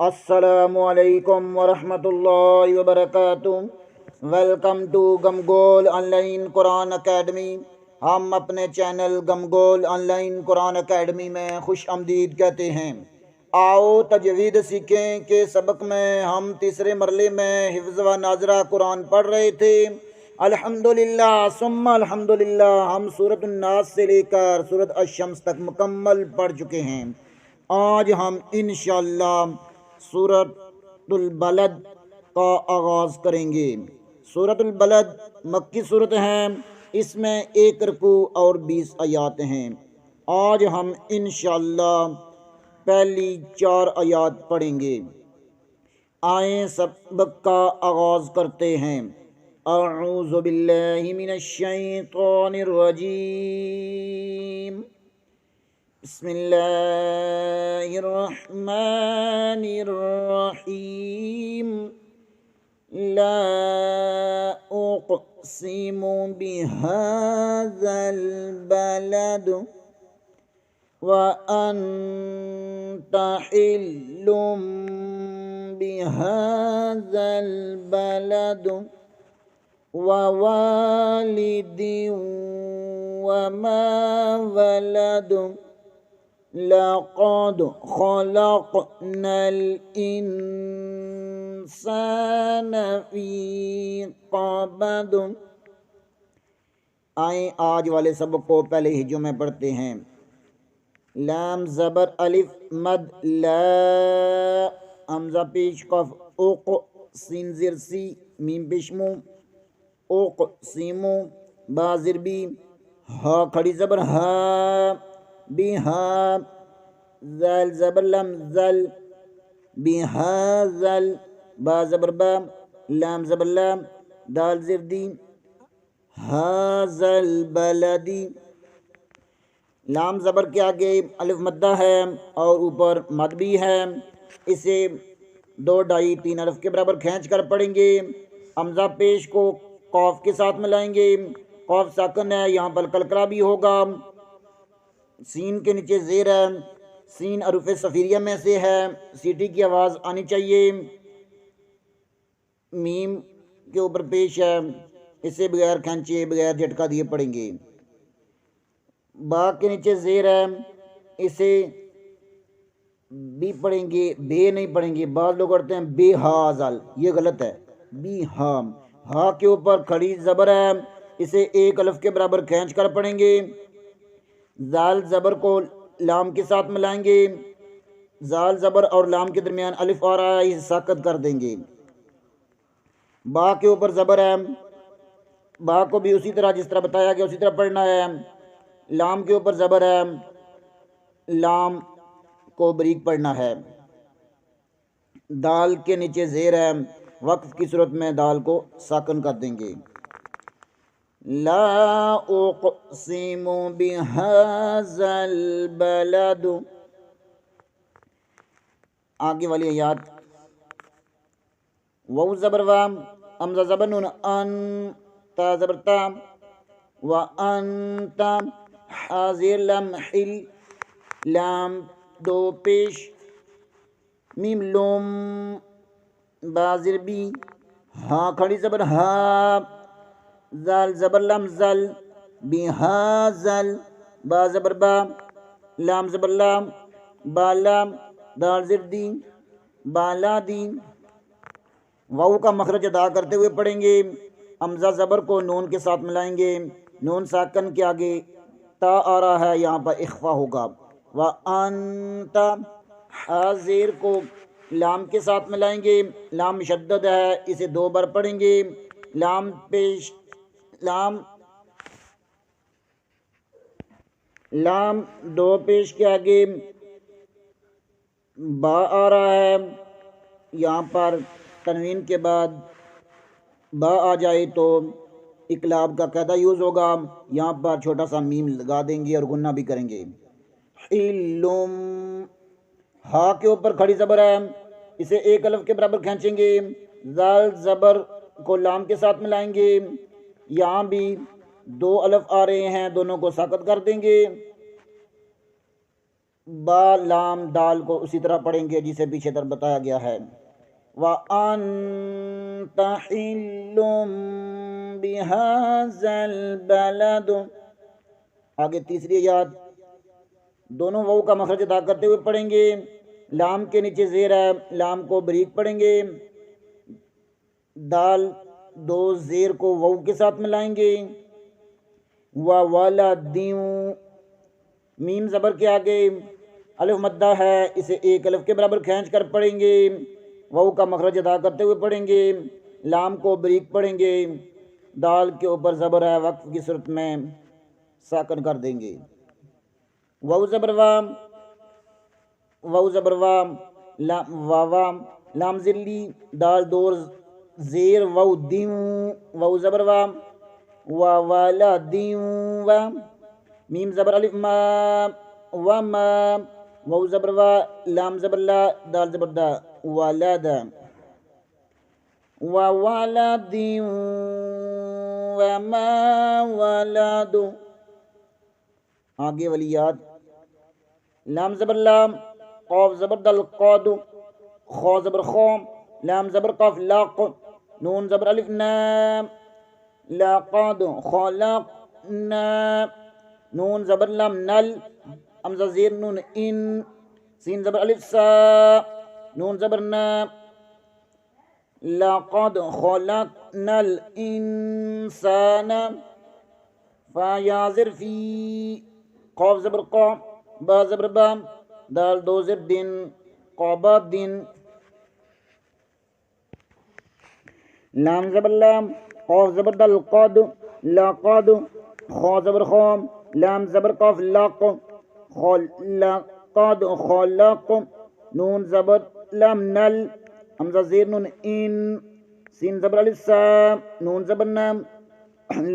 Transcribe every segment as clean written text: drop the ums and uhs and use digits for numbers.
السلام علیکم ورحمۃ اللہ وبرکاتہ۔ ویلکم ٹو گمگول آن لائن قرآن اکیڈمی۔ ہم اپنے چینل گمگول آن لائن قرآن اکیڈمی میں خوش آمدید کہتے ہیں۔ آؤ تجوید سیکھیں کہ سبق میں ہم تیسرے مرحلے میں حفظ و ناظرہ قرآن پڑھ رہے تھے۔ الحمدللہ ثم الحمدللہ ہم سورۃ الناس سے لے کر سورۃ الشمس تک مکمل پڑھ چکے ہیں۔ آج ہم انشاءاللہ سورۃ البلد کا آغاز کریں گے۔ سورۃ البلد مکی صورت ہے، اس میں 1 رکوع اور 20 آیات ہیں۔ آج ہم انشاءاللہ پہلی 4 آیات پڑھیں گے۔ آئیں سبق کا آغاز کرتے ہیں۔ اعوذ باللہ من الشیطان الرجیم، بسم اللہ الرحمن الرحیم۔ لا اقسم بهذا البلد وانت حل بهذا البلد ووالد وما ولد لقد خلقنا الانسان فی قبد۔ آئیں آج والے سبق کو پہلے ہجوں میں پڑھتے ہیں۔ لام زبر الف مد لا، حمزہ پیش قف اوق، سین زیر سی، میم پیش مو، اوق سیمو، با زر بی، ہا کھڑی زبر ہا، بی ہا، زل زبر لم زل، بی ہا زل، با زبر با، لام زبر لام، دال زر دی، ہا زل بلدی۔ لام زبر کے آگے الف مدہ ہے اور اوپر مد بھی ہے، اسے 2 ڈھائی 3 الف کے برابر کھینچ کر پڑھیں گے۔ حمزہ پیش کو قاف کے ساتھ ملائیں گے، قاف ساکن ہے، یہاں پر کلکلا بھی ہوگا۔ سین کے نیچے زیر ہے، سین حروف صفیریہ میں سے ہے، سیٹی کی آواز آنی چاہیے۔ میم کے اوپر پیش ہے، اسے بغیر کھینچے بغیر جھٹکا دیے پڑھیں گے۔ با کے نیچے زیر ہے، اسے بھی پڑھیں گے، بے نہیں پڑھیں گے۔ بعض لوگ پڑھتے ہیں بے ہاضل، یہ غلط ہے، بی ہا۔ ہا کے اوپر کھڑی زبر ہے، اسے 1 الف کے برابر کھینچ کر پڑھیں گے۔ زال زبر کو لام کے ساتھ ملائیں گے، زال زبر اور لام کے درمیان الف آ رہا ہے، اسے ساکت کر دیں گے۔ با کے اوپر زبر ہے، با کو بھی اسی طرح جس طرح بتایا گیا اسی طرح پڑھنا ہے۔ لام کے اوپر زبر ہے، لام کو بریک پڑھنا ہے۔ دال کے نیچے زیر ہے، وقف کی صورت میں دال کو ساکن کر دیں گے۔ لا اقسم بهذا البلد، آگے والی آیات واو زبر وام، حمزہ زبر نون، ان، تا زبر تا، وانت، حاضر لم حل، لام 2 پیش، میم لوم، بازر بی، ہاں کھڑی زبر ہا، زال زبر لم زل، بی ہا زل، با زبر با، لام زبر لام، با لام، دال زر دی، بالا دی۔ واو کا مخرج ادا کرتے ہوئے پڑھیں گے۔ حمزہ زبر کو نون کے ساتھ ملائیں گے، نون ساکن کے آگے تا آ رہا ہے، یہاں پر اخفا ہوگا۔ وَأَنْتَ، حاضر کو لام کے ساتھ ملائیں گے، لام مشدد ہے، اسے 2 بار پڑھیں گے۔ لام پیش، لام 2 پیش کے آگے با آ رہا ہے، یہاں پر تنوین کے بعد با آ جائے تو اقلاب کا قاعدہ یوز ہوگا، یہاں پر چھوٹا سا میم لگا دیں گے اور غنہ بھی کریں گے۔ حلم، ہا کے اوپر کھڑی زبر ہے، اسے 1 الف کے برابر کھینچیں گے۔ زال زبر کو لام کے ساتھ ملائیں گے، یہاں بھی 2 الف آ رہے ہیں، دونوں کو ساکت کر دیں گے۔ با لام دال کو اسی طرح پڑھیں گے جسے پیچھے تر بتایا گیا ہے۔ وَأَنْتَ حِلٌّ بِهَذَا الْبَلَدِ، آگے تیسری آیات دونوں واو کا مخرج ادا کرتے ہوئے پڑھیں گے۔ لام کے نیچے زیر ہے، لام کو بریک پڑھیں گے، دال دو زیر کو واو کے ساتھ ملائیں گے۔ وَوَلَدٍ، میم زبر کے آگے الف مدہ ہے، اسے ایک الف کے برابر کھینچ کر پڑھیں گے، واو کا مخرج ادا کرتے ہوئے پڑھیں گے، لام کو بریک پڑھیں گے، دال کے اوپر زبر ہے، وقف کی صورت میں ساکن کر دیں گے۔ واو زبر وام، واو زبر وام، واوام، لام ذلی، دال دور زیر واو دیم، واو زبر وام، وَوَلَدٍ وام، میم زبر الف ما، وما، واو زبر وا، لام زبر لا، دال زبر دا، ولد، وَوَلَدٍ وما ولد، آگے ولیات، لام زبر لام، قاف زبر دل قاد، خا زبر خام، لام زبر قاف لاق، نون زبر الف نام، لقد خلقنا، نون زبر لام نل، حمزہ زیر نون ان، سین زبر الف سا، نون زبر نا، لقد خلقنا الانسان، فا یا زر فی، قاف زبر قا، با زبر با، دال دو زر دن، قابا دن، لام زبر لام، قاف زبر دل قد، لقد، خا زبر خام، لام زبر قاف لاق، لقد خلق، نون زبر لام نل، حمزہ زیر نون ان، سین زبر الف سا، نون زبر نام،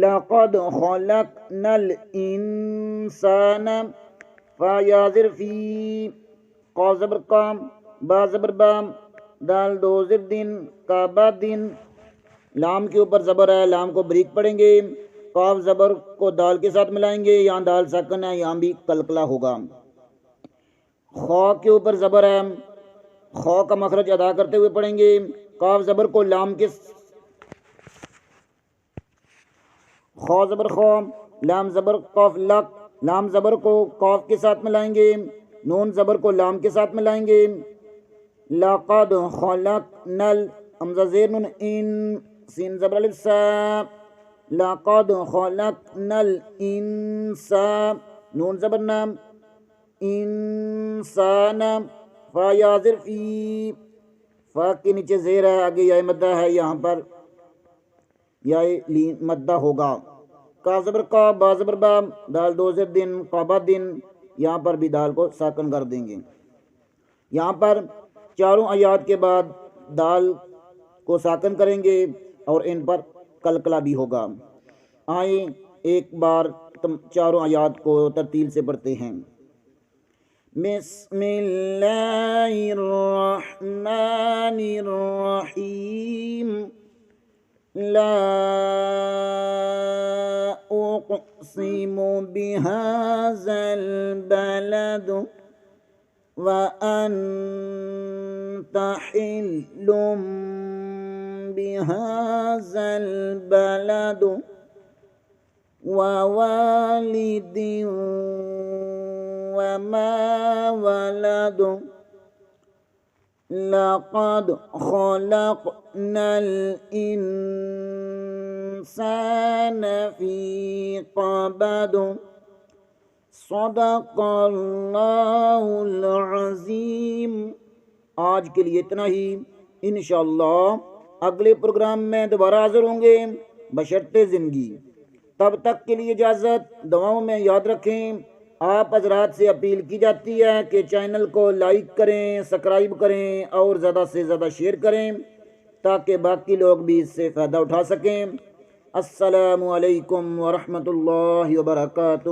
لقد خلقنا الانسان، فا یا زر فی، قاف زبر قام، با زبر بام، دال دو زر دن، کعبہ دن، لام کے اوپر زبر ہے، لام کو بریک پڑھیں گے، قاف زبر کو دال کے ساتھ ملائیں گے، یہاں دال ساکن ہے، یہاں بھی قلقلہ ہوگا۔ خا کے اوپر زبر ہے، خا کا مخرج ادا کرتے ہوئے پڑھیں گے، قاف زبر کو لام کے، خا زبر خام، لام زبر قاف لق، لام زبر کو قاف کے ساتھ ملائیں گے، نون زبر کو لام کے ساتھ ملائیں گے، لقد خلقنا، حمزہ زیر نون ان، سین زبر الف سا، لقد خلقنا الانسان، نون زبر نام، انسان، فا یا زر فی، فا کے نیچے زیر ہے، آگے یا مدہ ہے، یہاں پر یا مدہ ہوگا۔ کا زبر کا، با زبر با، دال دو زر دن، قابا دن، یہاں پر بھی دال کو ساکن کر دیں گے۔ یہاں پر چاروں آیات کے بعد دال کو ساکن کریں گے اور ان پر قلقلہ بھی ہوگا۔ آئیں ایک بار چاروں آیات کو ترتیل سے پڑھتے ہیں۔ بسم اللہ الرحمن الرحیم، لا اقسم بهذا البلد وأنت حل بهذا البلد ووالد وما ولد لقد خلقنا الإنسان في كبد صدق اللہ العظیم۔ آج کے لیے اتنا ہی، انشاءاللہ اگلے پروگرام میں دوبارہ حاضر ہوں گے بشرط زندگی۔ تب تک کے لیے اجازت، دعاؤں میں یاد رکھیں۔ آپ حضرات سے اپیل کی جاتی ہے کہ چینل کو لائک کریں، سبسکرائب کریں اور زیادہ سے زیادہ شیئر کریں تاکہ باقی لوگ بھی اس سے فائدہ اٹھا سکیں۔ السلام علیکم ورحمۃ اللہ وبرکاتہ۔